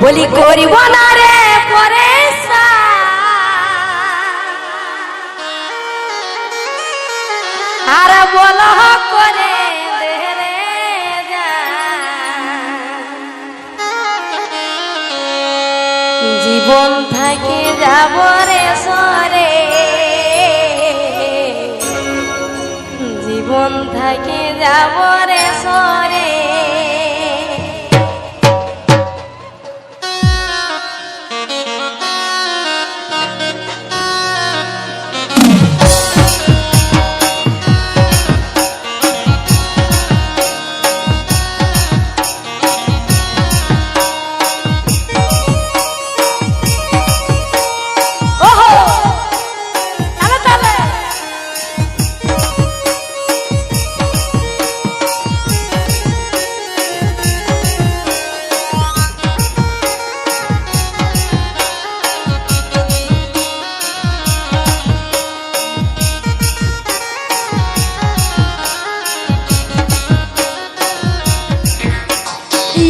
বলি করিব না রে পরে আর বল করে জীবন থাকে যাব রে সরে জীবন থাকে যাব রে সরে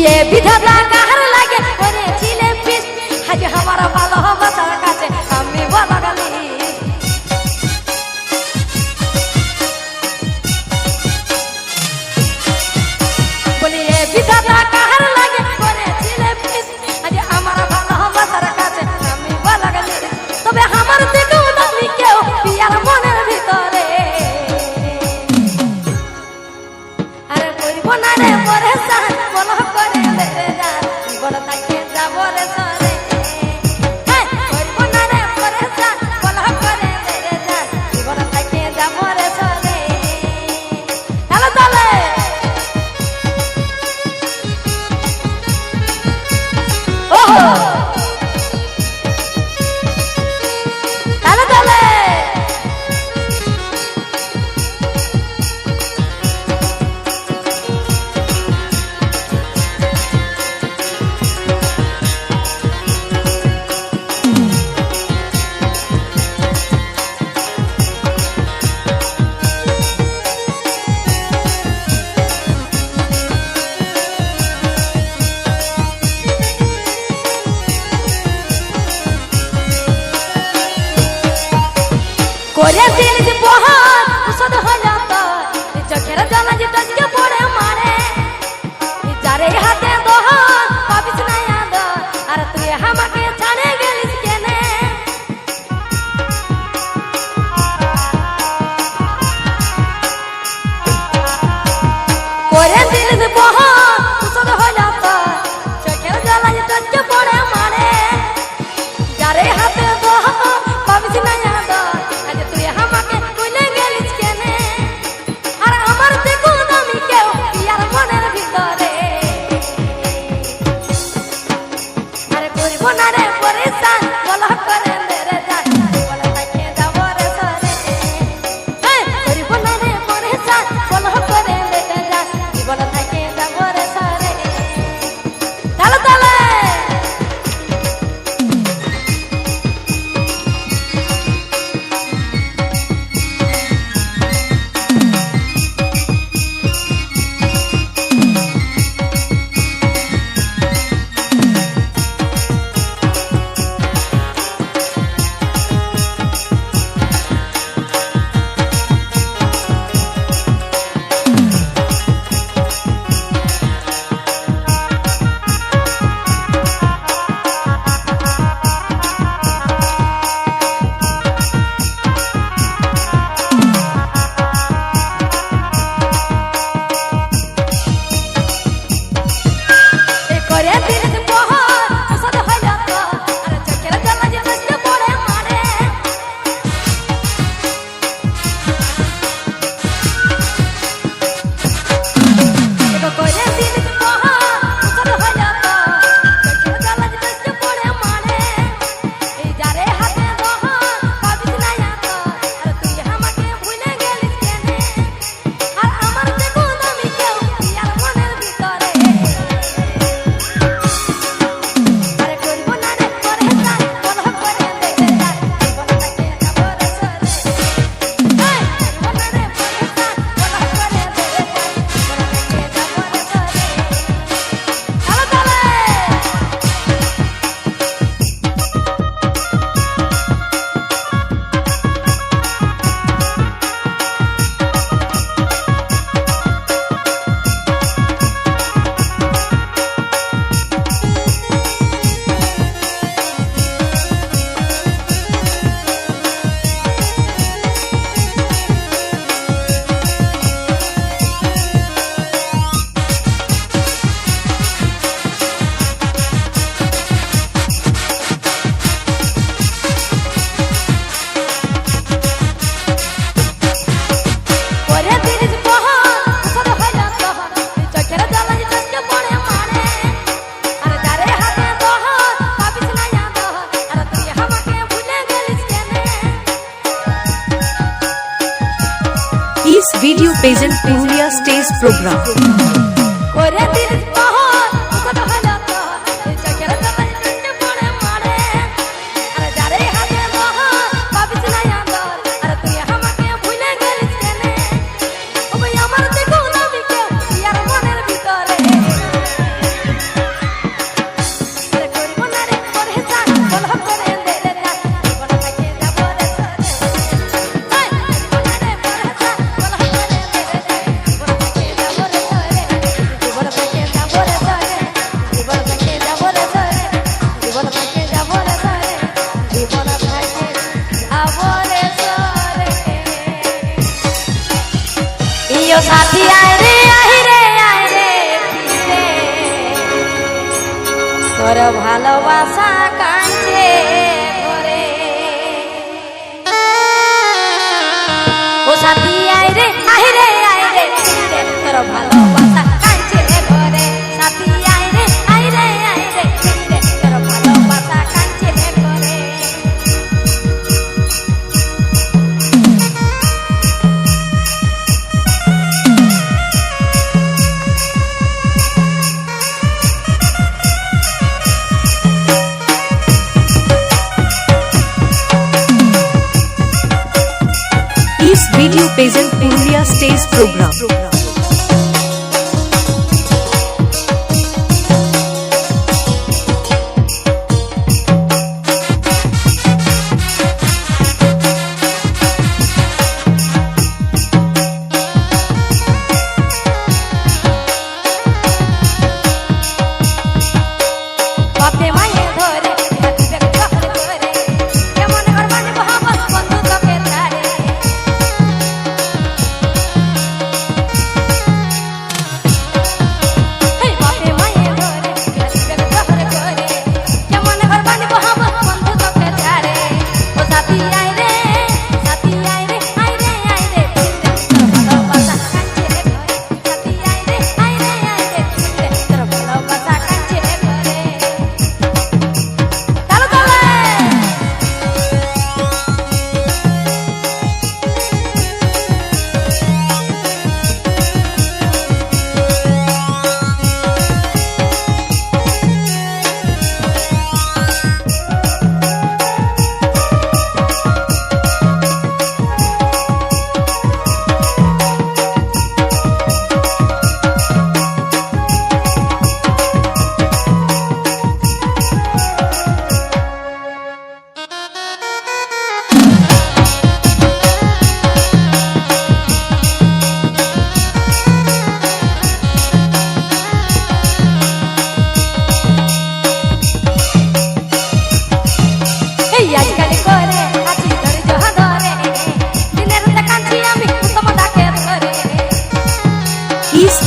ये विधाता कहर लगे करे छिले पिस आज हमारा भालो बसा काছে আমি বলা গলি বলি ये विधाता कहर लगे करे छिले पिस आज हमारा भालो बसा কাছে আমি বলা গলি তবে আমার দেখো তুমি কেউ পিয়ার মনের ভিতরে আরে করিব না রে পরেশান বল করে রে জান জীবন থাকে যাব রে সরে করিব না রে পরেশান বল করে রে জান জীবন থাকে যাব রে সরে চলো চলে ওহো চলো চলে করে দিল যে বহান উসদ হলো তো চোখের জল যে টজকে পড়ে মারে যারে হাতে দোহান পাবিস না याद আর তুই আমাকে ছাড়ে গেলিস কেনে করে দিল যে বহান উসদ হলো তো চোখের জল যে টজকে পড়ে মারে যারে হাতে দোহান পাবিস না याद present Purulia stage program. साथी आए रे फिरे তোর ভালোবাসা কাঁদছে ঘরে ও সাথী আয় রে ফিরে তোর ভালোবাসা কাঁদছে ঘরে সাথী আয় রে ফিরে তোর ভালোবাসা কাঁদছে ঘরে Video present Purulia stage program.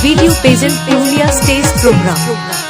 Video present Purulia stage program.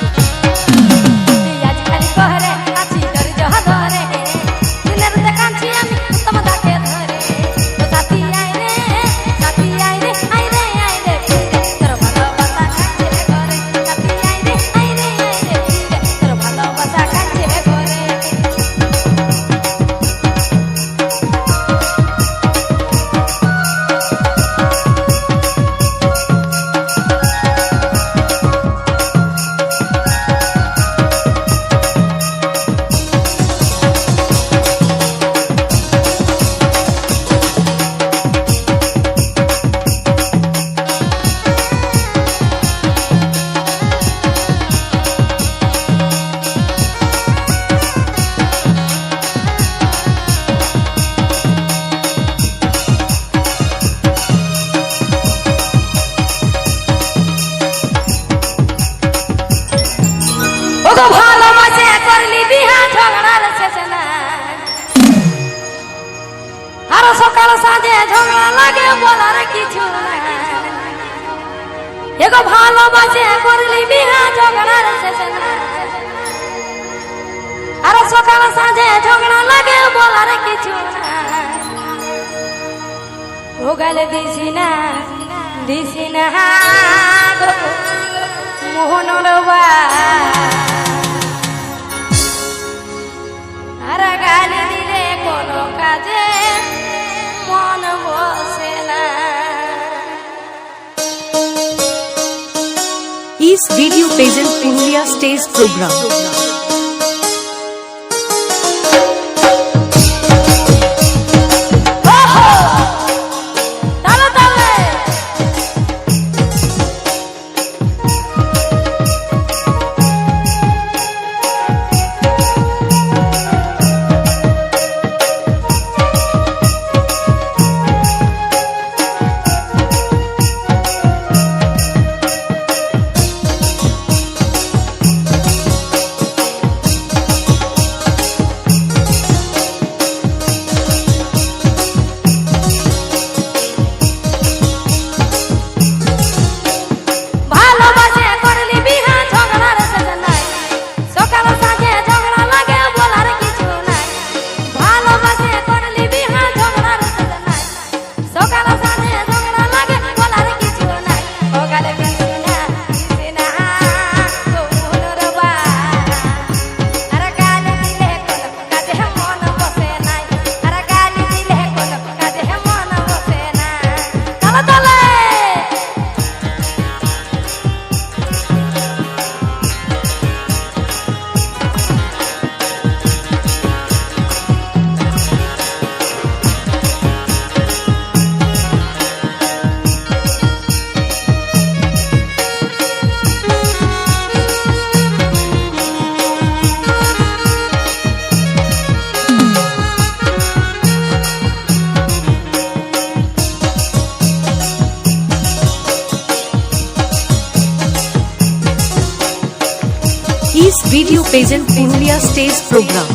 সকাল সাঁঝে ঝগড়া লাগে বলার কিছু এগো ভালোবাসে করলি বিহা ঝগড়ার শেষ আর সকাল সাঁঝে ঝগড়া লাগে বলার কিছু ও গেলে দিছি না মোহনর আর গালি দিলে কোনো কাজে মন বসে না इस video present Purulia stage programme. इस video present Purulia stage programme.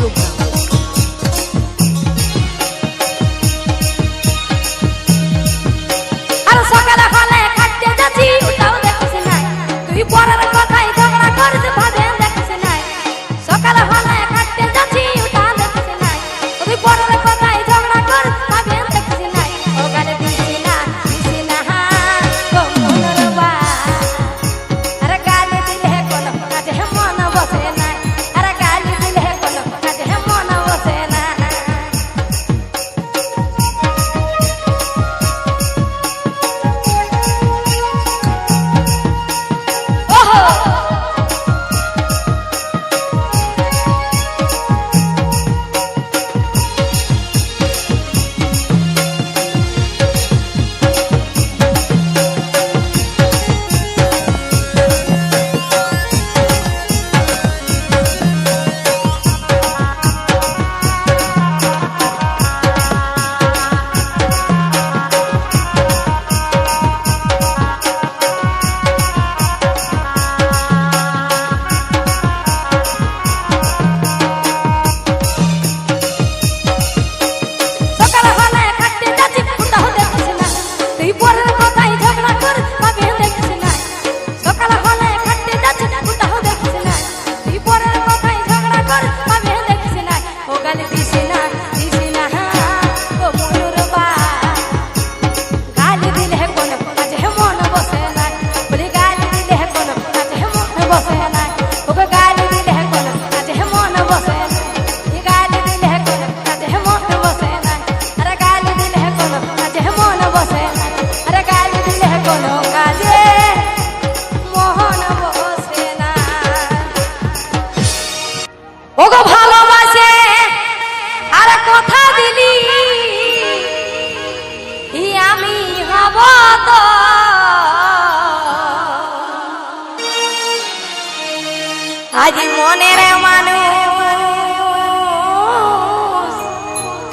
आज মনের মানুষ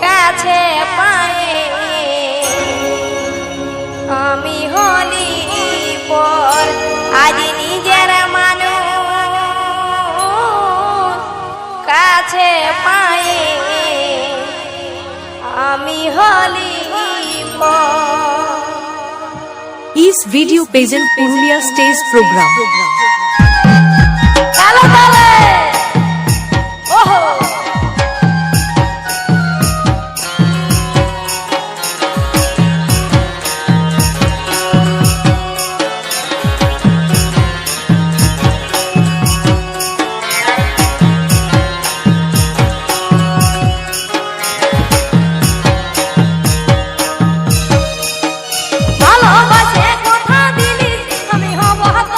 কাছে পায়ে আমি হলি পর আজ নিজের মানুষ কাছে পায়ে আমি হলি পর। इस video present Purulia stage program. ভালোবাসে কথা দিলি আমি হব হত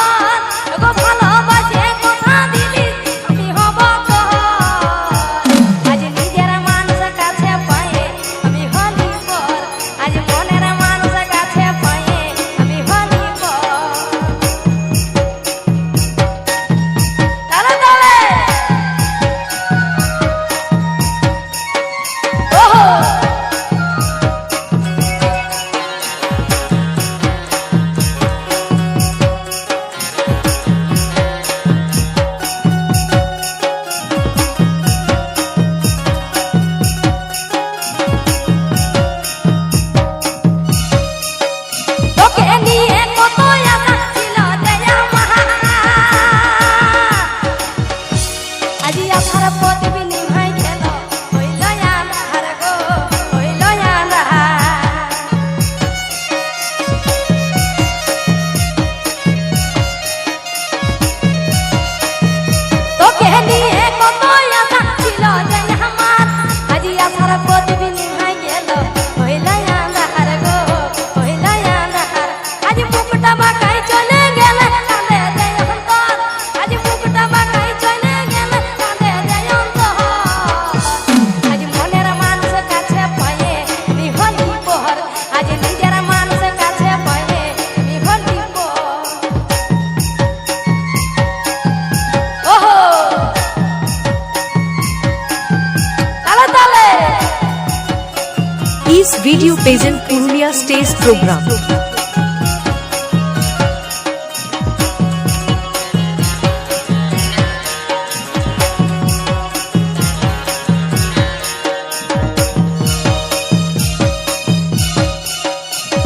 Is video present Purulia stage program.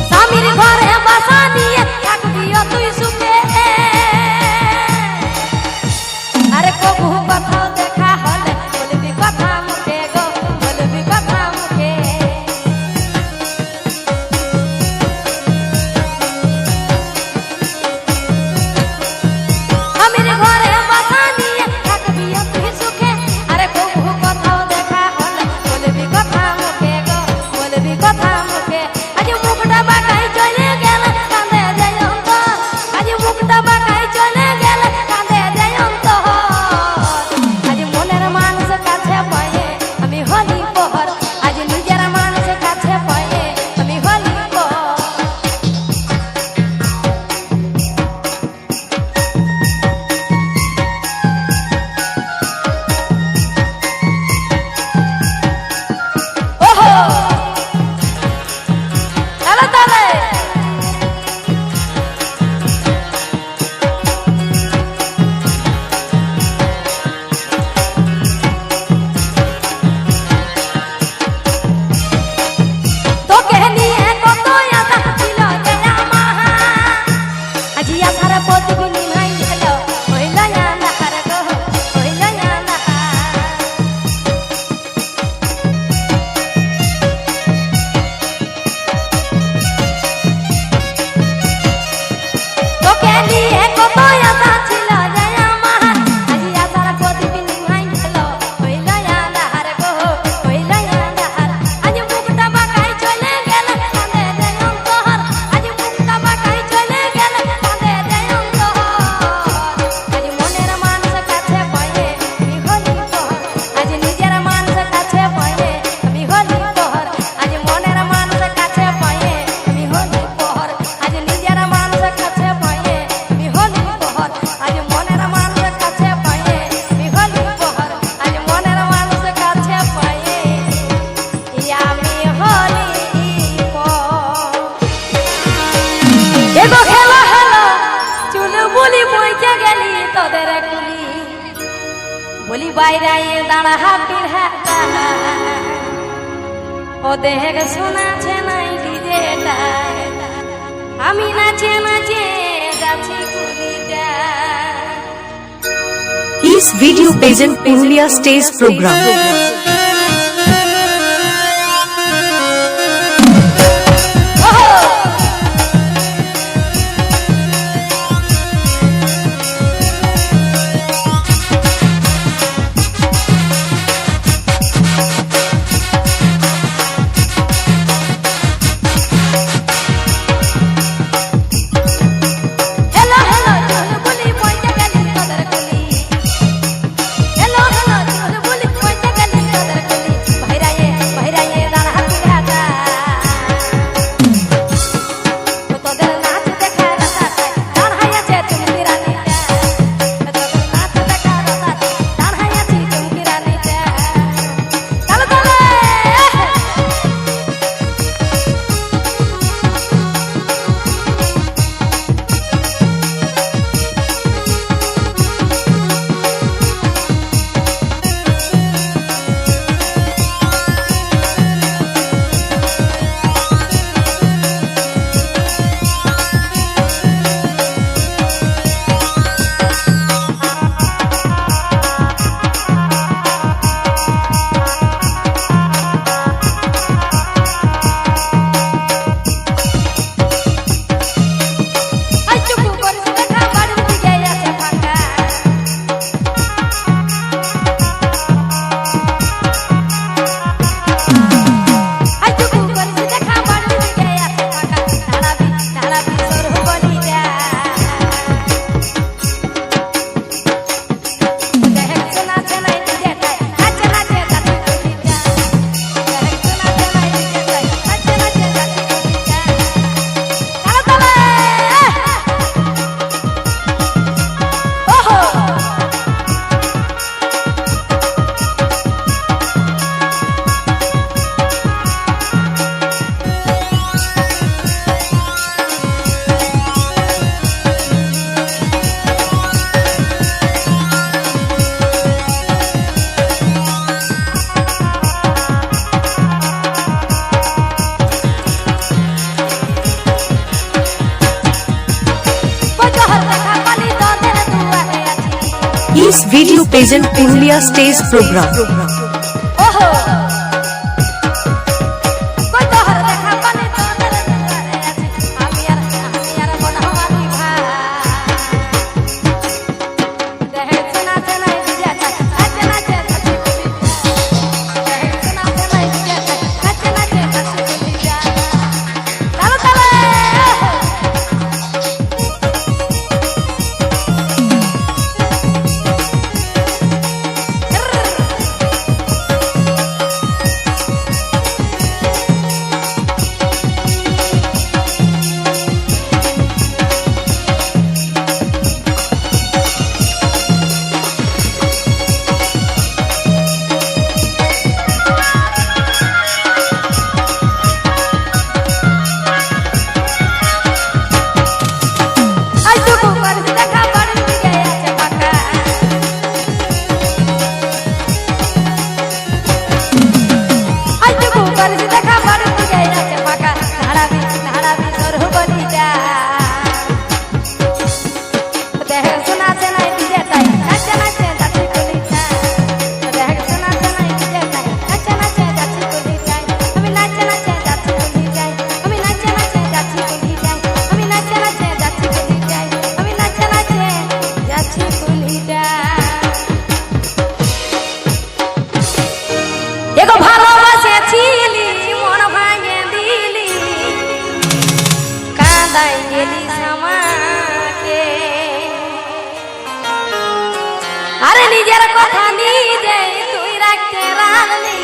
স্বামীর ঘরে বাসা নিয়ে থাকবিও তুই সুখে আরে কবু কোথাও দেখা হলে বলবি কথা মুখে গো বলবি কথা মুখে স্বামীর ঘরে বাসা নিয়ে থাকবিও তুই সুখে আরে কবু কোথাও দেখা হলে বলবি কথা মুখে গো বলবি কথা মুখে আজ মুখটা বাঁকাই চলে গেল কাঁদে যায় অন্তর আজ মুখটা বাঁকাই চলে গেল কাঁদে যায় অন্তর আজ মনের মানুষ কাছে পায়ে আমি হলি পহর আজ নিজের মানুষ কাছে পায়ে আমি হলি পহর ওহো তাহলে তাহলে তোকে নিয়ে কত আশা ছিল যে আমার আজি আশার প্রতিদিন ভাই গেল হইল আন্ধার গো হইল আন্ধার তোকে নিয়ে কত আশা ছিল যে আমার আজি আশার প্রতিদিন ভাই গেল হইল আন্ধার গো হইল আন্ধার আজ মুখটা বাঁকাই চলে গেল কাঁদে যায় অন্তর আজ মুখটা বাঁকাই চলে গেল কাঁদে যায় অন্তর আজ মনের মানুষ কাছে পায়ে আমি হলি পহর আজ নিজের মানুষ কাছে পায়ে আমি হলি পহর আজ মনের মানুষ কাছে পায়ে আমি হলি পহর আজ নিজের মানুষ কাছে পায়ে আমি হলি পহর আজ মনের মানুষ কাছে পায়ে আমি হলি পহর আজ মনের মানুষ কাছে পায়ে আমি হলি পহর এগো খেলা হেলো চুল বলি বইতে গেলি তোদের কুলি বলি বাইরে দাঁড়া হাতির হাতা ও দেহের শোনাছে নাই ডিজেটা আমি নাচে নাচে যাচ্ছি কুলিটা Is video present Purulia stage program. Hello hello চল বলি বইতে গেলি তোদের কুলি হেলো হেলো চল বলি বইতে গেলি इस video present Purulia stage program. ओहो कोई तोहर देखा बने तोहर नजरे আছে আমি আর বনহারি ভাই দেহে শোনা শোনা দিজা নাচে নাচে নাচে দেহে শোনা শোনা দিজা নাচে নাচে নাচে দিজা তালে তালে আরে নিজের কথা নিজে তুই রাখতে রাখলি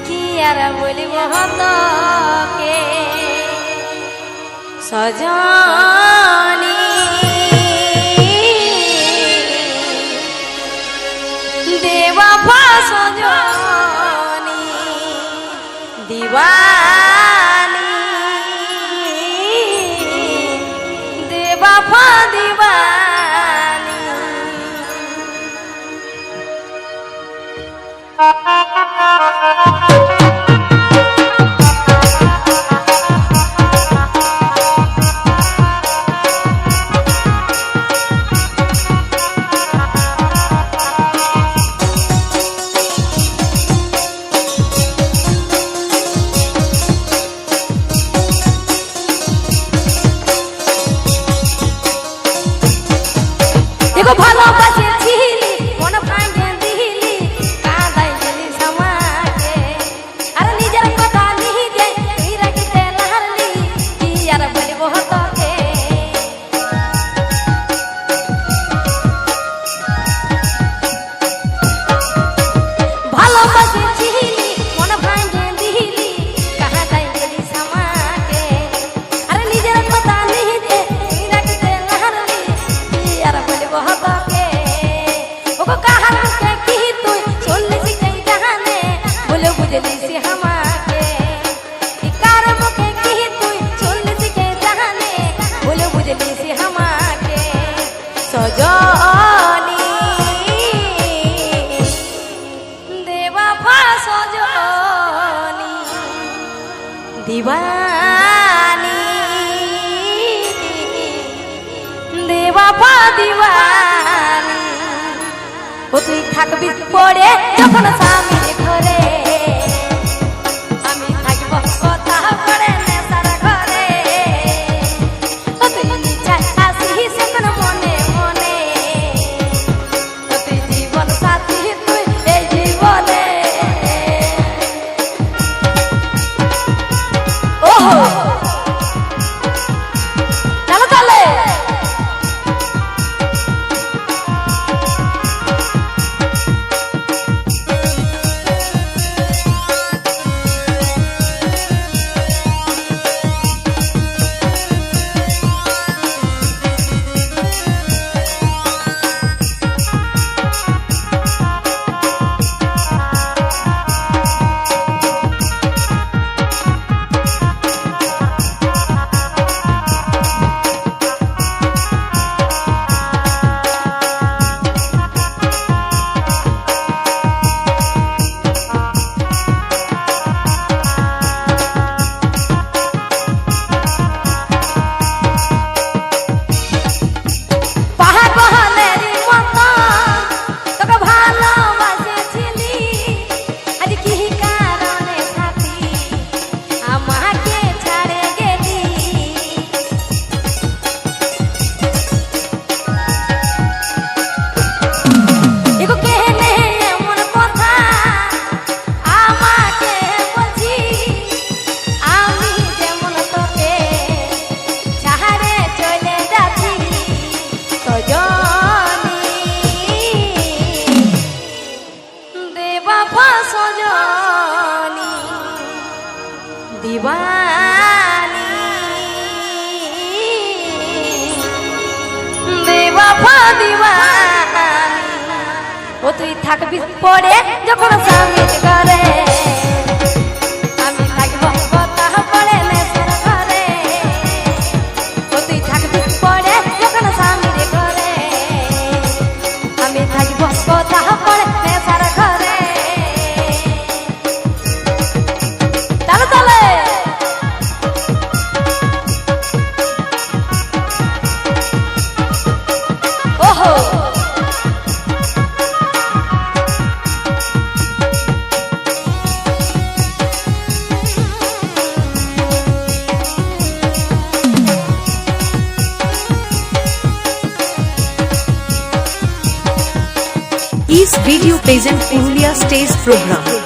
কি আর বলিব তোকে সজনী দেওয়াফা সজনী দিবানী দেওয়াফা দিবানী দেখো ভালোবাসেছিলি মন ভাঙে দিলি কাঁদাই গেলি সমাজে আর নিজের কথা নিজে তুই রাখতে লারলি কি আর বলব তোকে ভালোবাসেছিলি মন ভাঙে দিলি কাঁদাই গেলি সমাজে আর নিজের কথা নিজে তুই রাখতে লারলি কি আর বলব তোকে থাকবি পড়ে যখন স্বামীর ঘরে আমি থাকবো কথা পড়ে নেশার ঘরে ও তুই থাকবি পড়ে যখন স্বামীর ঘরে আমি থাকবো কথা পড়ে নেশার ঘরে চলো চলে ওহো East Video present Purulia stage program.